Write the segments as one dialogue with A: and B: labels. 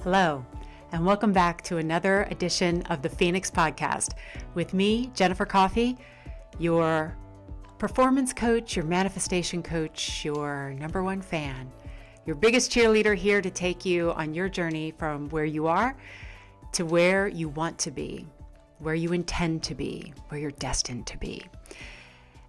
A: Hello, and welcome back to another edition of the Phoenix Podcast with me, Jennifer Coffey, your performance coach, your manifestation coach, your number one fan, your biggest cheerleader here to take you on your journey from where you are to where you want to be, where you intend to be, where you're destined to be.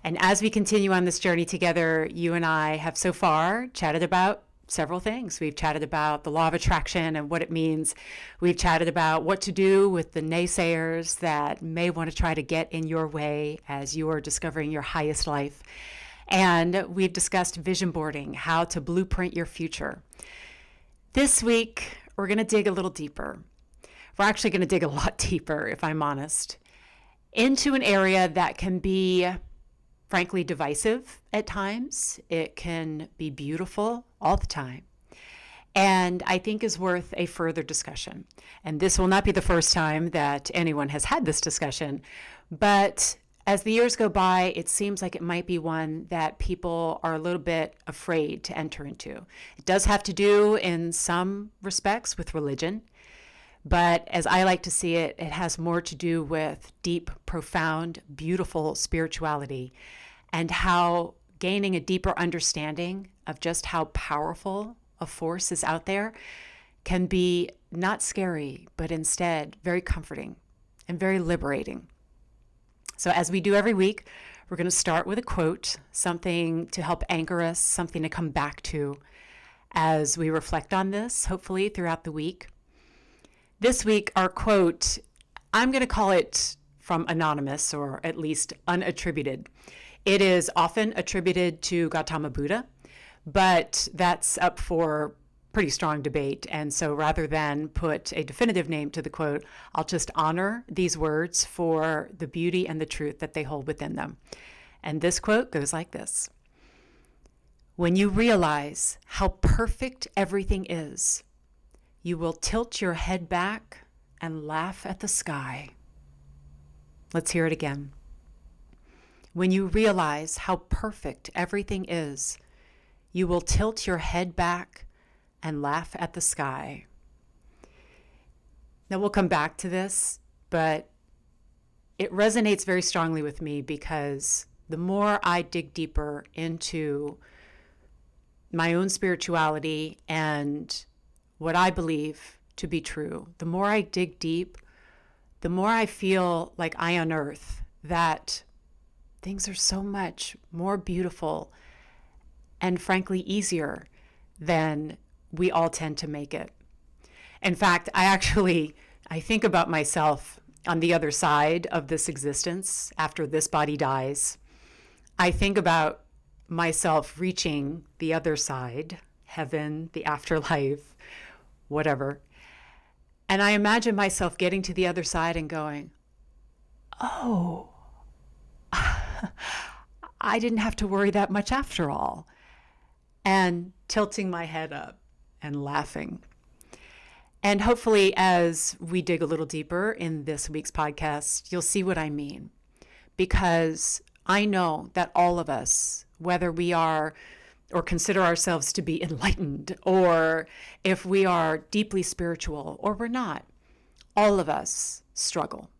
A: And as we continue on this journey together, you and I have so far chatted about several things. We've chatted about the law of attraction and what it means. We've chatted about what to do with the naysayers that may want to try to get in your way as you are discovering your highest life. And we've discussed vision boarding, how to blueprint your future. This week, we're going to dig a little deeper. We're actually going to dig a lot deeper, if I'm honest, into an area that can be frankly divisive at times. It can be beautiful all the time, and I think is worth a further discussion. And this will not be the first time that anyone has had this discussion, but as the years go by, it seems like it might be one that people are a little bit afraid to enter into. It does have to do in some respects with religion, but as I like to see it, it has more to do with deep, profound, beautiful spirituality and how gaining a deeper understanding of just how powerful a force is out there can be not scary, but instead very comforting and very liberating. So as we do every week, we're going to start with a quote, something to help anchor us, something to come back to as we reflect on this, hopefully throughout the week. This week, our quote, I'm going to call it from anonymous, or at least unattributed. It is often attributed to Gautama Buddha, but that's up for pretty strong debate. And so rather than put a definitive name to the quote, I'll just honor these words for the beauty and the truth that they hold within them. And this quote goes like this: "When you realize how perfect everything is, you will tilt your head back and laugh at the sky." Let's hear it again. When you realize how perfect everything is, you will tilt your head back and laugh at the sky. Now we'll come back to this, but it resonates very strongly with me because the more I dig deeper into my own spirituality and what I believe to be true, the more I dig deep, the more I feel like I unearth that things are so much more beautiful and frankly easier than we all tend to make it. In fact, I think about myself on the other side of this existence after this body dies. I think about myself reaching the other side, heaven, the afterlife, whatever. And I imagine myself getting to the other side and going, oh, I didn't have to worry that much after all. And tilting my head up and laughing. And hopefully, as we dig a little deeper in this week's podcast, you'll see what I mean. Because I know that all of us, whether we are or consider ourselves to be enlightened, or if we are deeply spiritual or we're not, all of us struggle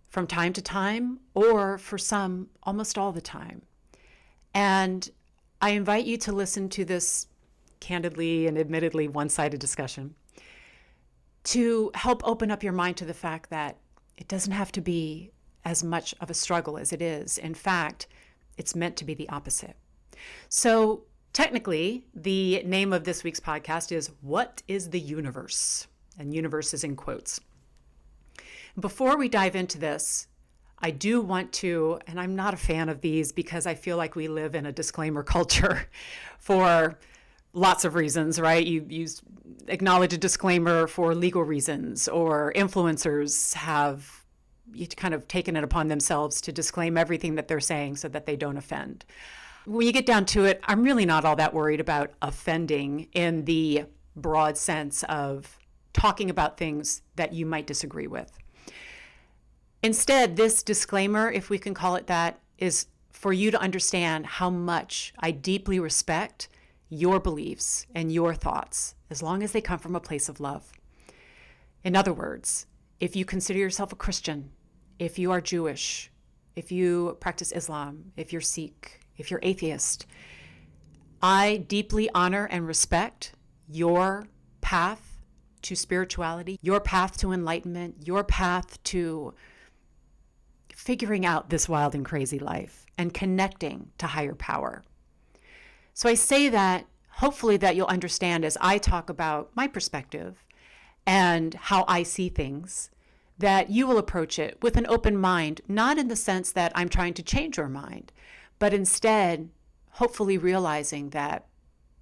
A: from time to time, or for some, almost all the time. And I invite you to listen to this candidly and admittedly one-sided discussion to help open up your mind to the fact that it doesn't have to be as much of a struggle as it is. In fact, it's meant to be the opposite. So technically, the name of this week's podcast is What is the Universe? And universe is in quotes. Before we dive into this, I do want to, and I'm not a fan of these because I feel like we live in a disclaimer culture for lots of reasons, right? You acknowledge a disclaimer for legal reasons, or influencers have kind of taken it upon themselves to disclaim everything that they're saying so that they don't offend. When you get down to it, I'm really not all that worried about offending in the broad sense of talking about things that you might disagree with. Instead, this disclaimer, if we can call it that, is for you to understand how much I deeply respect your beliefs and your thoughts, as long as they come from a place of love. In other words, if you consider yourself a Christian, if you are Jewish, if you practice Islam, if you're Sikh, if you're atheist, I deeply honor and respect your path to spirituality, your path to enlightenment, your path to figuring out this wild and crazy life and connecting to higher power. So I say that hopefully that you'll understand as I talk about my perspective and how I see things, that you will approach it with an open mind, not in the sense that I'm trying to change your mind, but instead, hopefully realizing that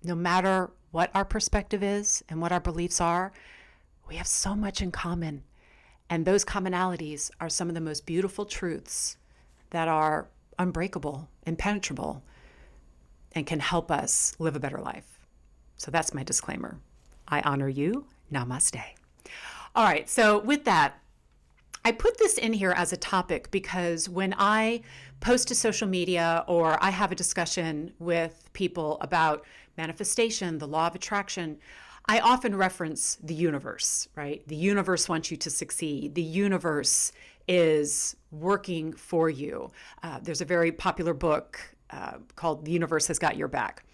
A: no matter what our perspective is and what our beliefs are, we have so much in common. And those commonalities are some of the most beautiful truths that are unbreakable, impenetrable, and can help us live a better life. So that's my disclaimer. I honor you. Namaste. All right, so with that, I put this in here as a topic because when I post to social media or I have a discussion with people about manifestation, the law of attraction, I often reference the universe, right? The universe wants you to succeed. The universe is working for you. There's a very popular book called The Universe Has Got Your Back.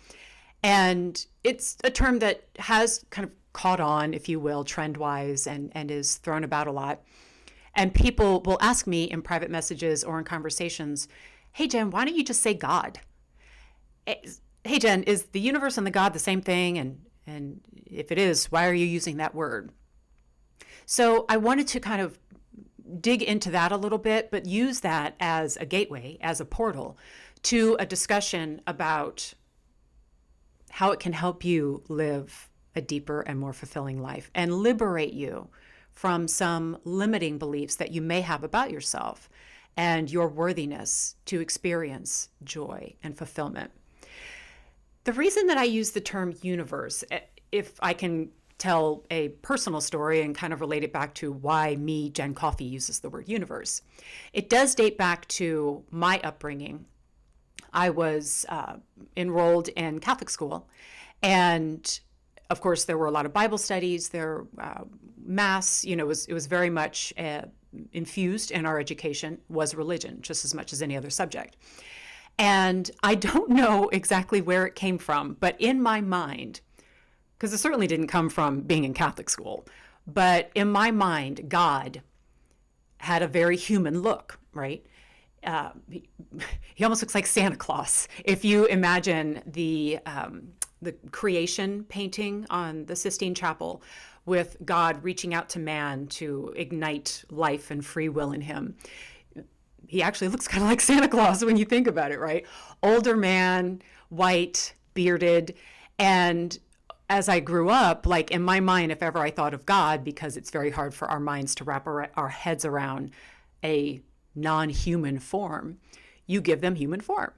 A: And it's a term that has kind of caught on, if you will, trend-wise and is thrown about a lot. And people will ask me in private messages or in conversations, hey, Jen, why don't you just say God? Hey, Jen, is the universe and the God the same thing? And if it is, why are you using that word? So I wanted to kind of dig into that a little bit, but use that as a gateway, as a portal to a discussion about how it can help you live a deeper and more fulfilling life and liberate you from some limiting beliefs that you may have about yourself and your worthiness to experience joy and fulfillment. The reason that I use the term universe, if I can tell a personal story and kind of relate it back to why me, Jen Coffey, uses the word universe, it does date back to my upbringing. I was enrolled in Catholic school, and of course, there were a lot of Bible studies. There, Mass, it was very much infused in our education was religion, just as much as any other subject. And I don't know exactly where it came from, but in my mind, because it certainly didn't come from being in Catholic school, but in my mind, God had a very human look, right? He almost looks like Santa Claus. If you imagine the creation painting on the Sistine Chapel with God reaching out to man to ignite life and free will in him, he actually looks kind of like Santa Claus when you think about it, right? Older man, white, bearded. And as I grew up, like in my mind, if ever I thought of God, because it's very hard for our minds to wrap our heads around a non-human form, you give them human form.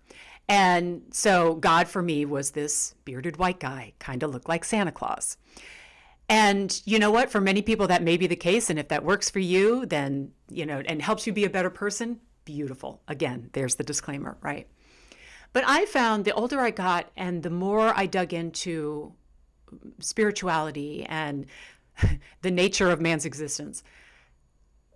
A: And so God for me was this bearded white guy, kind of looked like Santa Claus. And you know what? For many people, that may be the case. And if that works for you, then, and helps you be a better person, beautiful. Again, there's the disclaimer, right? But I found the older I got and the more I dug into spirituality and the nature of man's existence,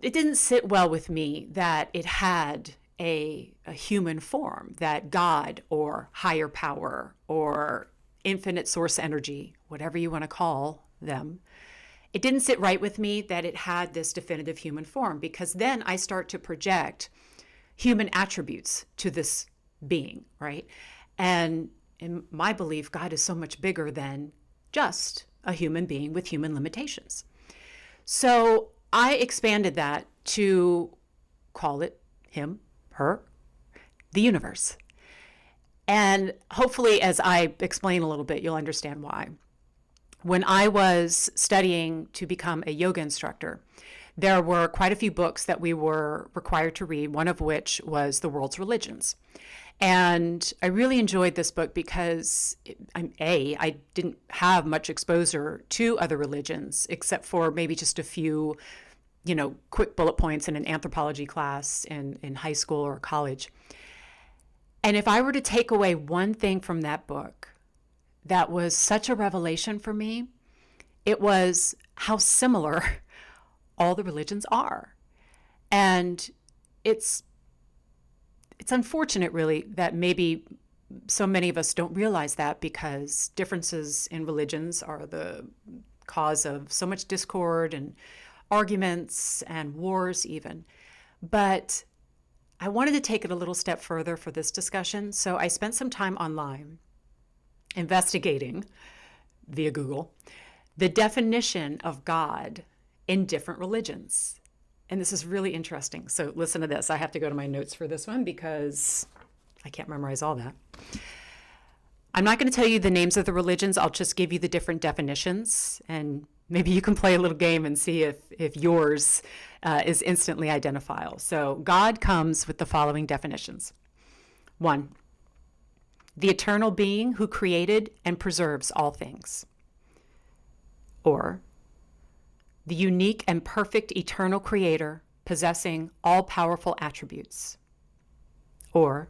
A: it didn't sit well with me that it had a human form, that God or higher power or infinite source energy, whatever you want to call them, it didn't sit right with me that it had this definitive human form, because then I start to project human attributes to this being, right? And in my belief, God is so much bigger than just a human being with human limitations. So I expanded that to call it him, her, the universe. And hopefully, as I explain a little bit, you'll understand why. When I was studying to become a yoga instructor, there were quite a few books that we were required to read, one of which was The World's Religions. And I really enjoyed this book because, I didn't have much exposure to other religions, except for maybe just a few, quick bullet points in an anthropology class in high school or college. And if I were to take away one thing from that book that was such a revelation for me, it was how similar all the religions are. And it's unfortunate, really, that maybe so many of us don't realize that, because differences in religions are the cause of so much discord and arguments and wars even. But I wanted to take it a little step further for this discussion. So I spent some time online investigating via Google the definition of God in different religions. And this is really interesting. So listen to this. I have to go to my notes for this one because I can't memorize all that. I'm not going to tell you the names of the religions. I'll just give you the different definitions, and maybe you can play a little game and see if yours is instantly identifiable. So God comes with the following definitions. 1, the eternal being who created and preserves all things. Or, the unique and perfect eternal creator possessing all powerful attributes. Or,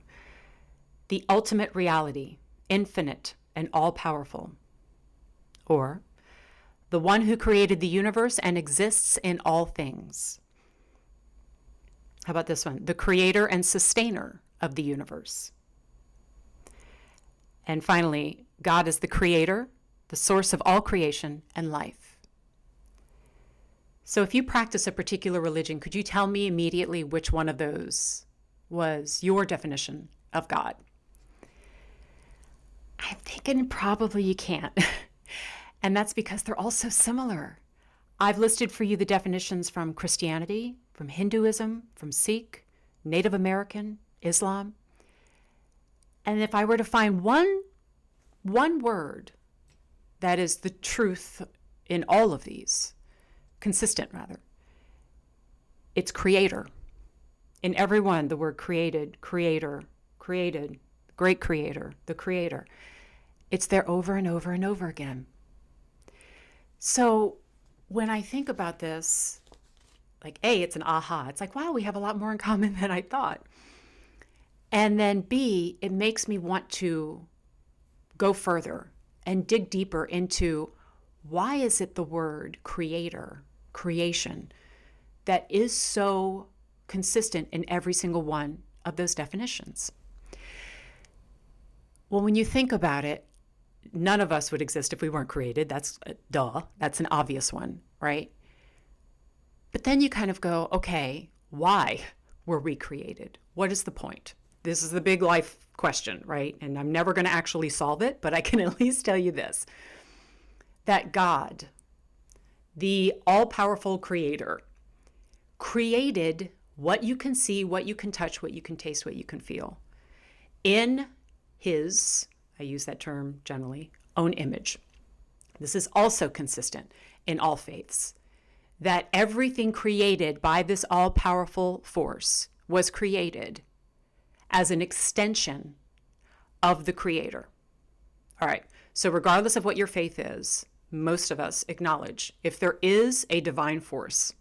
A: the ultimate reality, infinite and all powerful. Or, the one who created the universe and exists in all things. How about this one? The creator and sustainer of the universe. And finally, God is the creator, the source of all creation and life. So if you practice a particular religion, could you tell me immediately which one of those was your definition of God? I'm thinking probably you can't. And that's because they're all so similar. I've listed for you the definitions from Christianity, from Hinduism, from Sikh, Native American, Islam. And if I were to find one word that is the truth in all of these, consistent rather, it's creator. In every one, the word created, creator, created, great creator, the creator. It's there over and over and over again. So when I think about this, like A, it's an aha. It's like, wow, we have a lot more in common than I thought. And then B, it makes me want to go further and dig deeper into why is it the word creator, creation, that is so consistent in every single one of those definitions. Well, when you think about it, none of us would exist if we weren't created. That's duh. That's an obvious one, right? But then you kind of go, okay, why were we created? What is the point? This is the big life question, right? And I'm never going to actually solve it, but I can at least tell you this, that God, the all-powerful creator, created what you can see, what you can touch, what you can taste, what you can feel in his, I use that term generally, own image. This is also consistent in all faiths, that everything created by this all-powerful force was created as an extension of the creator. All right, so regardless of what your faith is, most of us acknowledge if there is a divine force,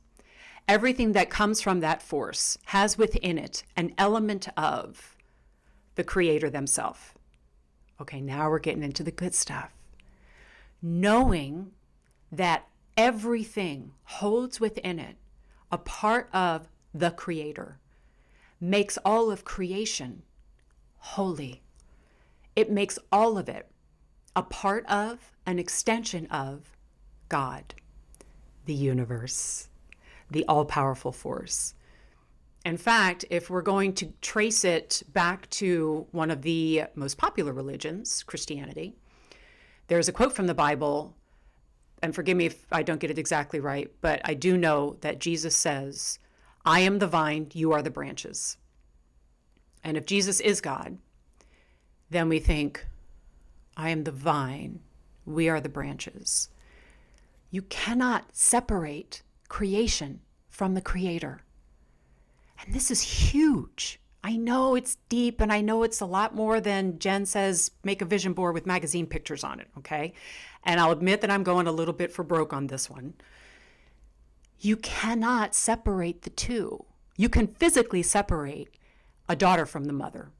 A: everything that comes from that force has within it an element of the creator themselves. Okay, now we're getting into the good stuff. Knowing that everything holds within it a part of the creator makes all of creation holy. It makes all of it a part of, an extension of God, the universe, the all-powerful force. In fact, if we're going to trace it back to one of the most popular religions, Christianity, there's a quote from the Bible, and forgive me if I don't get it exactly right, but I do know that Jesus says, I am the vine, you are the branches. And if Jesus is God, then we think, I am the vine, we are the branches. You cannot separate creation from the creator. And this is huge. I know it's deep, and I know it's a lot more than Jen says, make a vision board with magazine pictures on it, okay? And I'll admit that I'm going a little bit for broke on this one. You cannot separate the two. You can physically separate a daughter from the mother,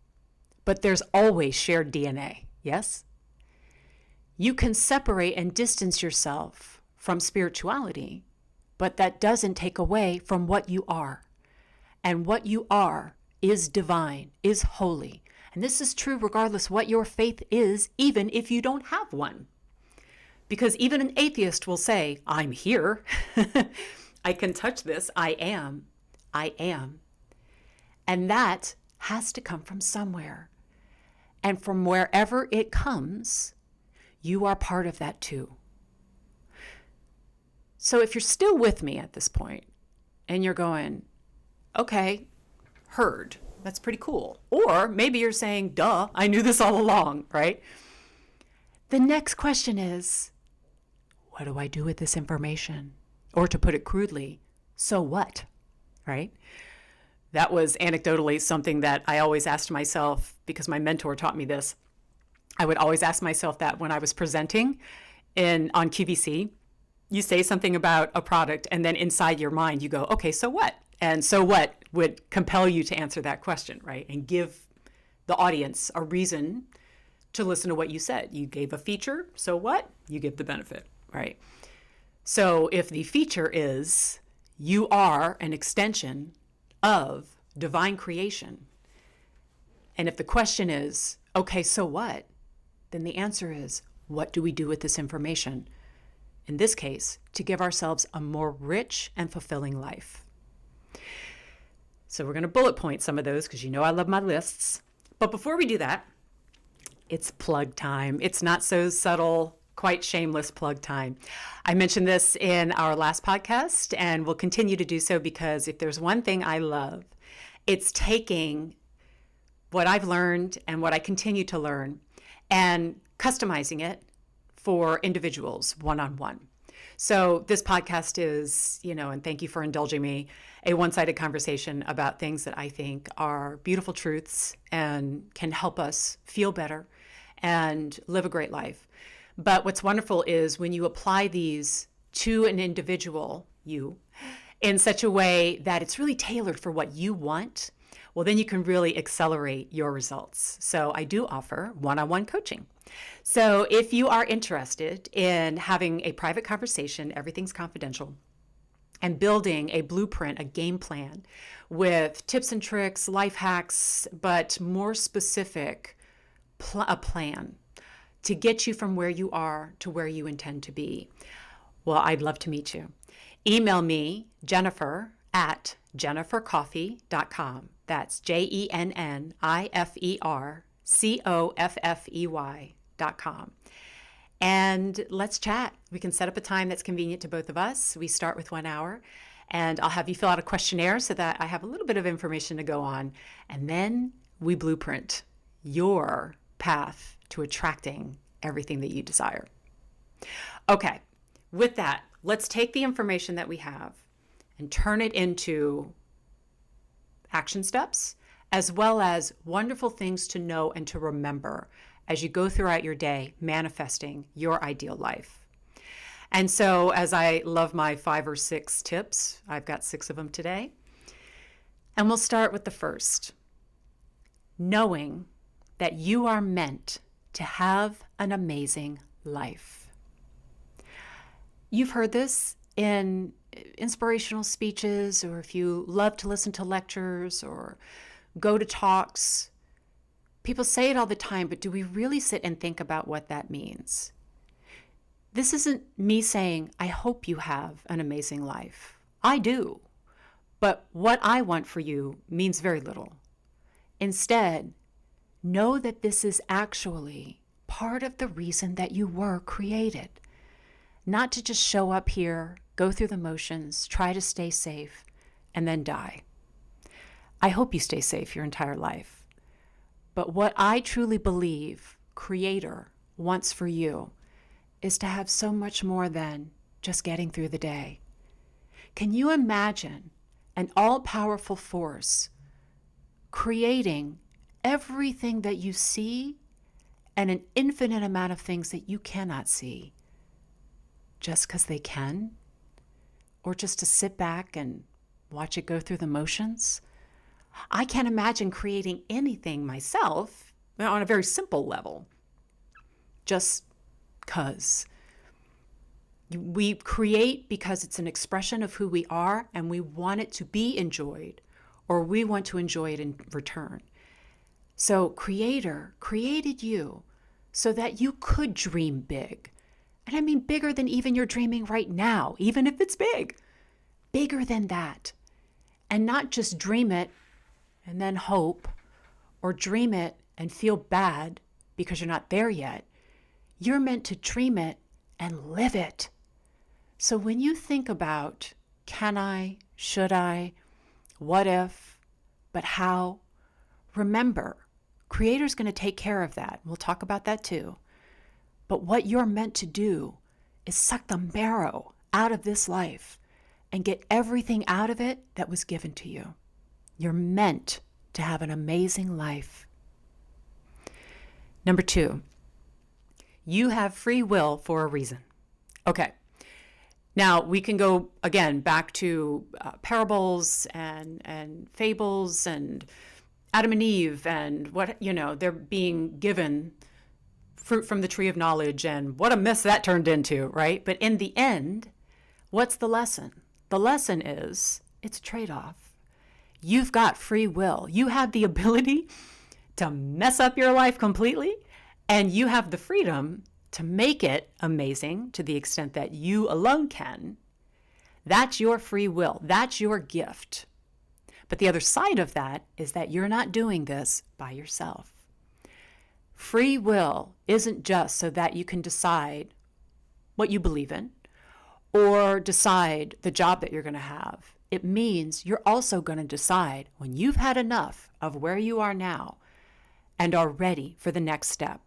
A: but there's always shared DNA, yes? You can separate and distance yourself from spirituality, but that doesn't take away from what you are. And what you are is divine, is holy. And this is true regardless what your faith is, even if you don't have one. Because even an atheist will say, I'm here. I can touch this. I am. I am. And that has to come from somewhere. And from wherever it comes, you are part of that too. So if you're still with me at this point and you're going, okay, heard, that's pretty cool. Or maybe you're saying, duh, I knew this all along, right? The next question is, what do I do with this information? Or to put it crudely, so what, right? That was anecdotally something that I always asked myself because my mentor taught me this. I would always ask myself that when I was presenting on QVC. You say something about a product and then inside your mind you go, okay, so what? And so what would compel you to answer that question, right? And give the audience a reason to listen to what you said. You gave a feature, so what? You give the benefit, right? So if the feature is you are an extension of divine creation, and if the question is, okay, so what? Then the answer is, what do we do with this information? In this case, to give ourselves a more rich and fulfilling life. So we're going to bullet point some of those because you know I love my lists. But before we do that, it's plug time. It's not so subtle, quite shameless plug time. I mentioned this in our last podcast and will continue to do so because if there's one thing I love, it's taking what I've learned and what I continue to learn and customizing it for individuals one-on-one. So this podcast is, and thank you for indulging me, a one-sided conversation about things that I think are beautiful truths and can help us feel better and live a great life. But what's wonderful is when you apply these to an individual, you, in such a way that it's really tailored for what you want, well, then you can really accelerate your results. So I do offer one-on-one coaching. So if you are interested in having a private conversation, everything's confidential, and building a blueprint, a game plan with tips and tricks, life hacks, but more specific, a plan to get you from where you are to where you intend to be, well, I'd love to meet you. Email me, Jennifer, at jennifercoffey.com. That's JenniferCoffey.com. And let's chat. We can set up a time that's convenient to both of us. We start with 1 hour, and I'll have you fill out a questionnaire so that I have a little bit of information to go on. And then we blueprint your path to attracting everything that you desire. Okay, with that, let's take the information that we have and turn it into action steps, as well as wonderful things to know and to remember as you go throughout your day manifesting your ideal life. And so as I love my 5 or 6 tips, I've got 6 of them today. And we'll start with the first. Knowing that you are meant to have an amazing life. You've heard this in inspirational speeches, or if you love to listen to lectures or go to talks. People say it all the time, but do we really sit and think about what that means? This isn't me saying, I hope you have an amazing life. I do. But what I want for you means very little. Instead, know that this is actually part of the reason that you were created. Not to just show up here, go through the motions, try to stay safe, and then die. I hope you stay safe your entire life. But what I truly believe Creator wants for you is to have so much more than just getting through the day. Can you imagine an all-powerful force creating everything that you see and an infinite amount of things that you cannot see just because they can? Or just to sit back and watch it go through the motions? I can't imagine creating anything myself on a very simple level, just 'cause. We create because it's an expression of who we are, and we want it to be enjoyed, or we want to enjoy it in return. So Creator created you so that you could dream big. And I mean bigger than even you're dreaming right now, even if it's big. Bigger than that. And not just dream it and then hope, or dream it and feel bad because you're not there yet. You're meant to dream it and live it. So when you think about, can I, should I, what if, but how, remember, Creator's going to take care of that. We'll talk about that too. But what you're meant to do is suck the marrow out of this life and get everything out of it that was given to you. You're meant to have an amazing life. Number 2, you have free will for a reason. Okay. Now we can go again back to parables and fables and Adam and Eve and what, they're being given fruit from the tree of knowledge, and what a mess that turned into, right? But in the end, what's the lesson? The lesson is it's a trade-off. You've got free will. You have the ability to mess up your life completely, and you have the freedom to make it amazing to the extent that you alone can. That's your free will. That's your gift. But the other side of that is that you're not doing this by yourself. Free will isn't just so that you can decide what you believe in or decide the job that you're going to have. It means you're also going to decide when you've had enough of where you are now and are ready for the next step.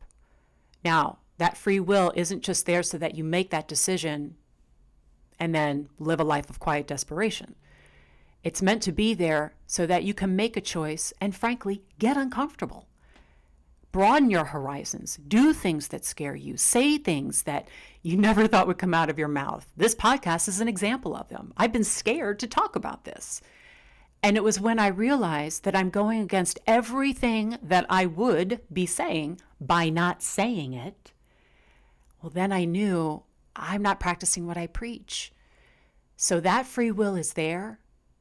A: Now, that free will isn't just there so that you make that decision and then live a life of quiet desperation. It's meant to be there so that you can make a choice and, frankly, get uncomfortable. Broaden your horizons. Do things that scare you. Say things that you never thought would come out of your mouth. This podcast is an example of them. I've been scared to talk about this. And it was when I realized that I'm going against everything that I would be saying by not saying it. Well, then I knew I'm not practicing what I preach. So that free will is there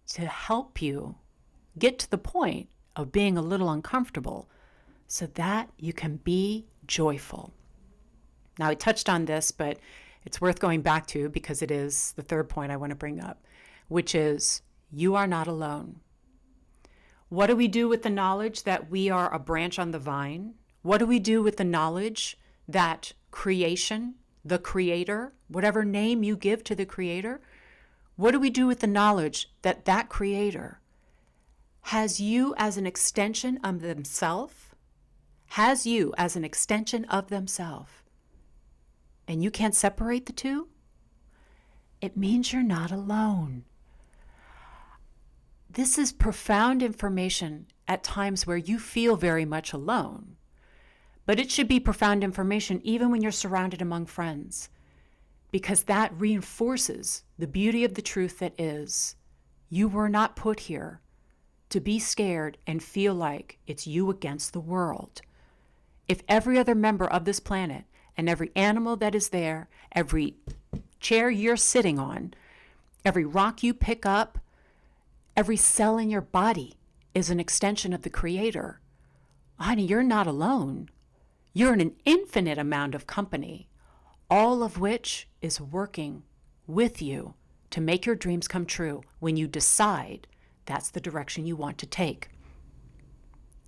A: to help you get to the point of being a little uncomfortable so that you can be joyful. Now, I touched on this, but it's worth going back to because it is the third point I want to bring up, which is you are not alone. What do we do with the knowledge that we are a branch on the vine? What do we do with the knowledge that creation, the Creator, whatever name you give to the Creator, what do we do with the knowledge that that Creator has you as an extension of themselves, has you as an extension of themselves, and you can't separate the two? It means you're not alone. This is profound information at times where you feel very much alone, but it should be profound information even when you're surrounded among friends, because that reinforces the beauty of the truth that is, you were not put here to be scared and feel like it's you against the world. If every other member of this planet and every animal that is there, every chair you're sitting on, every rock you pick up, every cell in your body is an extension of the Creator, honey, you're not alone. You're in an infinite amount of company, all of which is working with you to make your dreams come true when you decide that's the direction you want to take.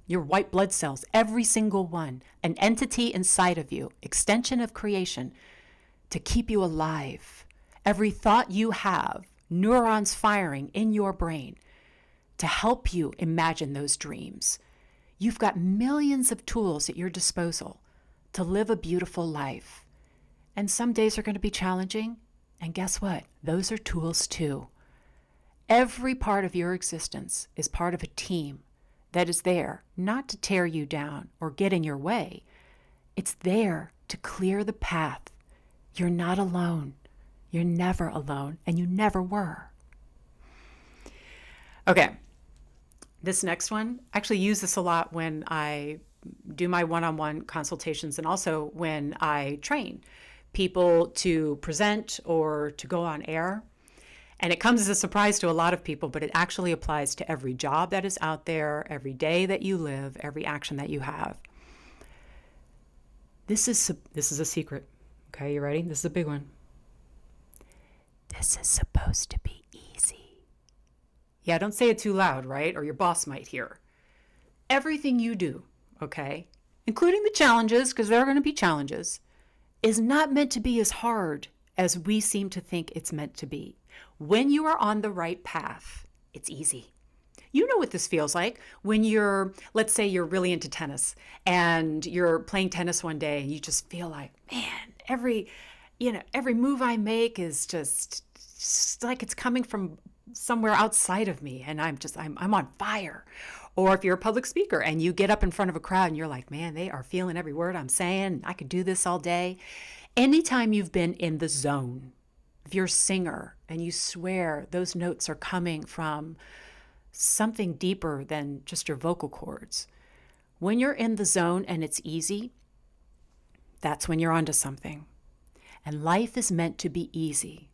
A: Your white blood cells, every single one, an entity inside of you, extension of creation, to keep you alive. Every thought you have, neurons firing in your brain to help you imagine those dreams. You've got millions of tools at your disposal to live a beautiful life. And some days are going to be challenging. And guess what? Those are tools too. Every part of your existence is part of a team that is there not to tear you down or get in your way. It's there to clear the path. You're not alone. You're never alone, and you never were. Okay, this next one, I actually use this a lot when I do my one-on-one consultations and also when I train people to present or to go on air. And it comes as a surprise to a lot of people, but it actually applies to every job that is out there, every day that you live, every action that you have. This is a secret. Okay, you ready? This is a big one. This is supposed to be easy. Yeah, don't say it too loud, right? Or your boss might hear. Everything you do, okay, including the challenges, because there are going to be challenges, is not meant to be as hard as we seem to think it's meant to be. When you are on the right path, it's easy. You know what this feels like when let's say you're really into tennis and you're playing tennis one day and you just feel like, man, every move I make is just like it's coming from somewhere outside of me and I'm on fire. Or if you're a public speaker and you get up in front of a crowd and you're like, man, they are feeling every word I'm saying. I could do this all day. Anytime you've been in the zone, if you're a singer and you swear those notes are coming from something deeper than just your vocal cords, when you're in the zone and it's easy, that's when you're onto something. And life is meant to be easy.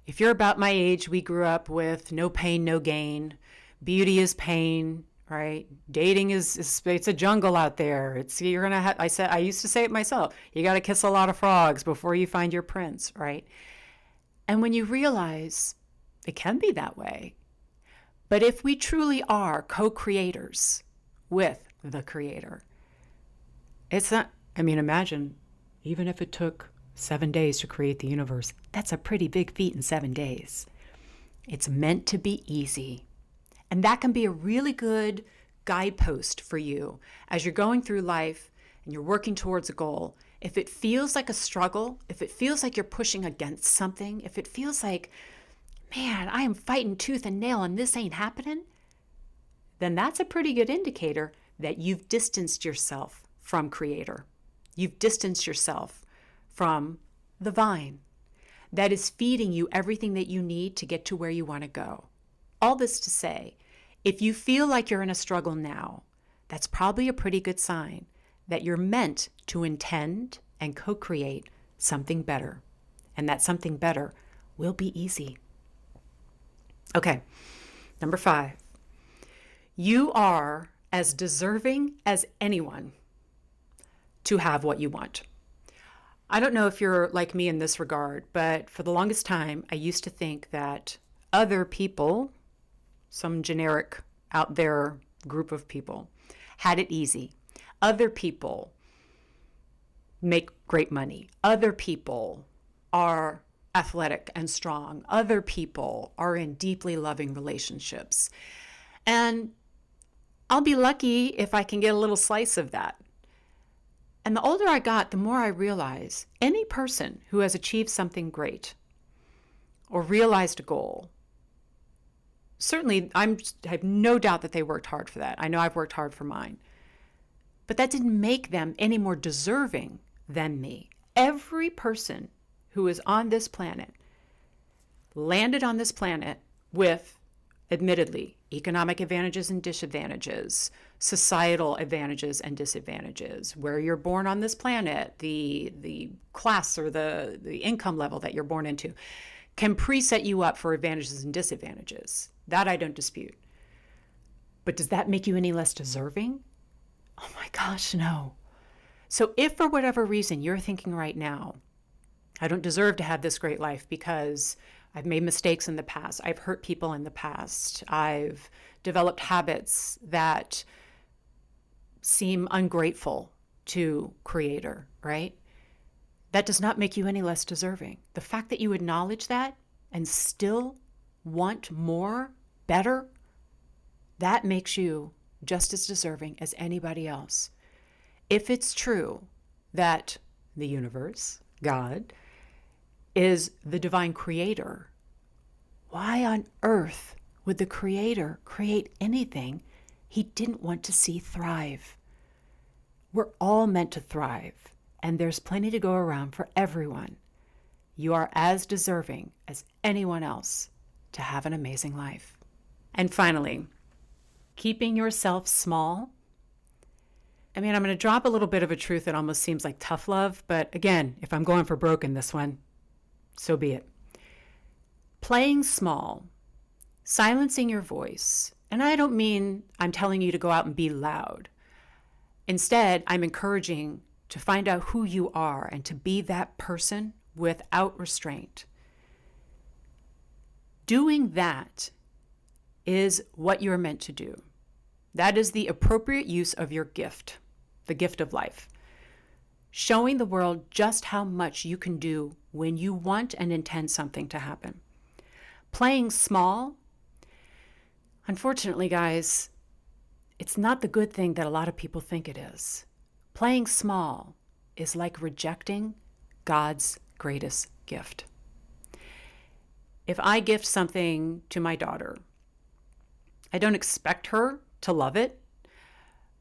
A: If you're about my age, we grew up with no pain, no gain. Beauty is pain, right? Dating is it's a jungle out there. I used to say it myself. You got to kiss a lot of frogs before you find your prince, right? And when you realize it can be that way, but if we truly are co-creators with the Creator, it's not, imagine, even if it took 7 days to create the universe, that's a pretty big feat in 7 days. It's meant to be easy. And that can be a really good guidepost for you as you're going through life and you're working towards a goal. If it feels like a struggle, if it feels like you're pushing against something, if it feels like, man, I am fighting tooth and nail and this ain't happening, then that's a pretty good indicator that you've distanced yourself from Creator. You've distanced yourself from the vine that is feeding you everything that you need to get to where you want to go. All this to say, if you feel like you're in a struggle now, that's probably a pretty good sign that you're meant to intend and co-create something better. And that something better will be easy. Okay, number 5. You are as deserving as anyone to have what you want. I don't know if you're like me in this regard, but for the longest time, I used to think that other people, some generic out there group of people, had it easy. Other people make great money. Other people are athletic and strong. Other people are in deeply loving relationships. And I'll be lucky if I can get a little slice of that. And the older I got, the more I realize any person who has achieved something great or realized a goal, certainly I have no doubt that they worked hard for that. I know I've worked hard for mine. But that didn't make them any more deserving than me. Every person who is on this planet landed on this planet with, admittedly, economic advantages and disadvantages, societal advantages and disadvantages, where you're born on this planet, the class or the income level that you're born into can preset you up for advantages and disadvantages. That I don't dispute. But does that make you any less deserving? Oh my gosh, no. So if for whatever reason you're thinking right now, I don't deserve to have this great life because I've made mistakes in the past, I've hurt people in the past, I've developed habits that seem ungrateful to Creator, right? That does not make you any less deserving. The fact that you acknowledge that and still want more, better, that makes you just as deserving as anybody else. If it's true that the universe, God, is the divine creator, why on earth would the Creator create anything he didn't want to see thrive? We're all meant to thrive, and there's plenty to go around for everyone. You are as deserving as anyone else to have an amazing life. And finally, keeping yourself small I mean, I'm going to drop a little bit of a truth that almost seems like tough love, but again, if I'm going for broke in this one, so be it. Playing small, silencing your voice, and I don't mean I'm telling you to go out and be loud. Instead, I'm encouraging to find out who you are and to be that person without restraint. Doing that is what you're meant to do. That is the appropriate use of your gift, the gift of life. Showing the world just how much you can do when you want and intend something to happen. Playing small, unfortunately, guys, it's not the good thing that a lot of people think it is. Playing small is like rejecting God's greatest gift. If I gift something to my daughter, I don't expect her to love it,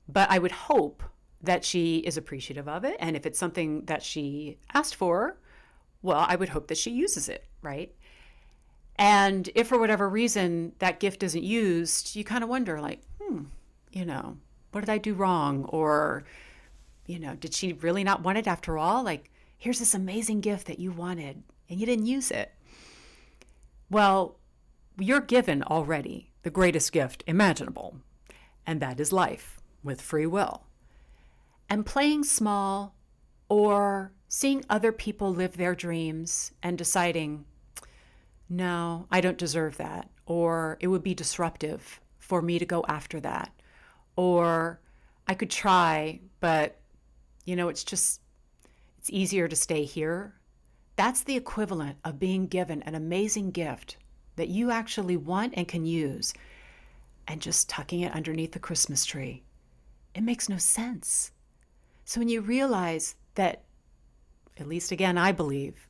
A: but I would hope that she is appreciative of it. And if it's something that she asked for, well, I would hope that she uses it, right? And if for whatever reason that gift isn't used, you kind of wonder like, what did I do wrong? Or, did she really not want it after all? Like, here's this amazing gift that you wanted and you didn't use it. Well, you're given already the greatest gift imaginable, and that is life with free will. And playing small or seeing other people live their dreams and deciding, no, I don't deserve that, or it would be disruptive for me to go after that, or I could try, but it's easier to stay here. That's the equivalent of being given an amazing gift that you actually want and can use and just tucking it underneath the Christmas tree. It makes no sense. So when you realize that, at least again, I believe,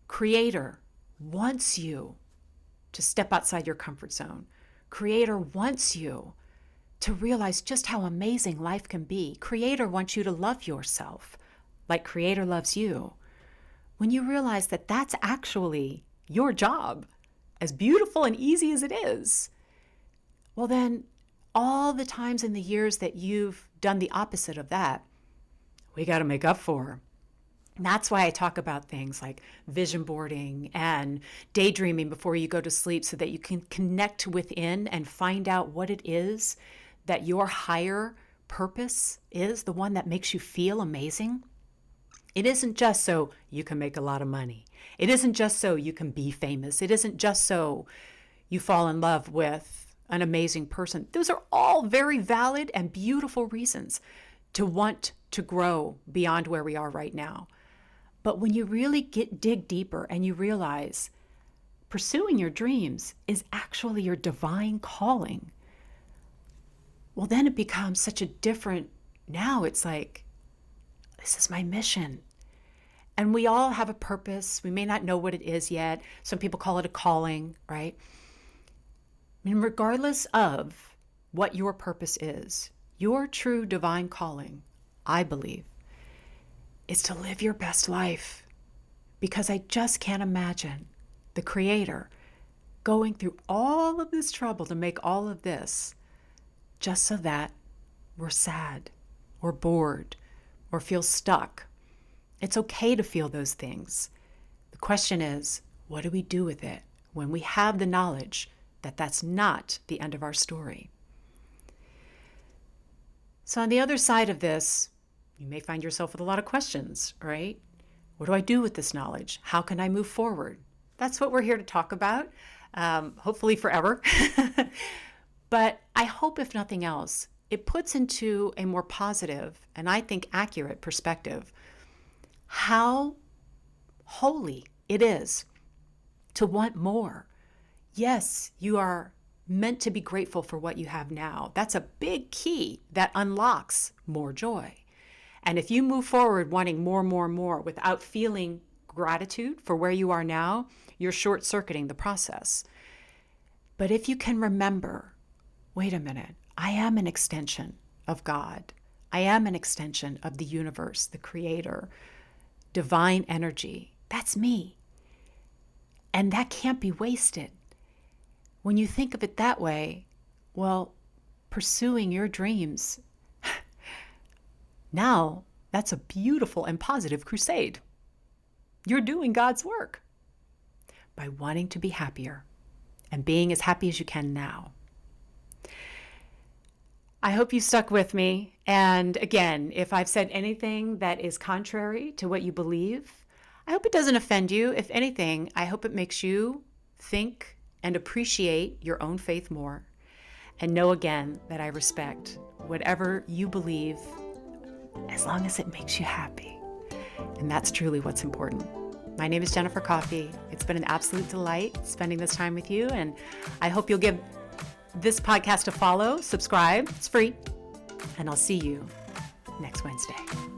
A: Creator wants you to step outside your comfort zone. Creator wants you to realize just how amazing life can be. Creator wants you to love yourself like Creator loves you. When you realize that that's actually your job, as beautiful and easy as it is, well then, all the times in the years that you've done the opposite of that, we got to make up for. And that's why I talk about things like vision boarding and daydreaming before you go to sleep so that you can connect within and find out what it is that your higher purpose is, the one that makes you feel amazing. It isn't just so you can make a lot of money. It isn't just so you can be famous. It isn't just so you fall in love with an amazing person. Those are all very valid and beautiful reasons to want to grow beyond where we are right now. But when you really dig deeper and you realize pursuing your dreams is actually your divine calling, well, then it becomes such a different, now it's like, this is my mission. And we all have a purpose. We may not know what it is yet. Some people call it a calling, right? I mean, regardless of what your purpose is, your true divine calling, I believe, is to live your best life. Because I just can't imagine the Creator going through all of this trouble to make all of this just so that we're sad or bored or feel stuck. It's okay to feel those things. The question is, what do we do with it when we have the knowledge that that's not the end of our story? So on the other side of this, you may find yourself with a lot of questions, right? What do I do with this knowledge? How can I move forward? That's what we're here to talk about, hopefully forever. But I hope, if nothing else, it puts into a more positive and I think accurate perspective how holy it is to want more. Yes, you are meant to be grateful for what you have now. That's a big key that unlocks more joy. And if you move forward wanting more without feeling gratitude for where you are now, you're short-circuiting the process. But if you can remember, wait a minute, I am an extension of God. I am an extension of the universe, the Creator, divine energy. That's me. And that can't be wasted. When you think of it that way, well, pursuing your dreams, Now, that's a beautiful and positive crusade. You're doing God's work by wanting to be happier and being as happy as you can now. I hope you stuck with me. And again, if I've said anything that is contrary to what you believe, I hope it doesn't offend you. If anything, I hope it makes you think and appreciate your own faith more. And know again that I respect whatever you believe as long as it makes you happy. And that's truly what's important. My name is Jennifer Coffey. It's been an absolute delight spending this time with you, and I hope you'll give this podcast a follow, subscribe, it's free, and I'll see you next Wednesday.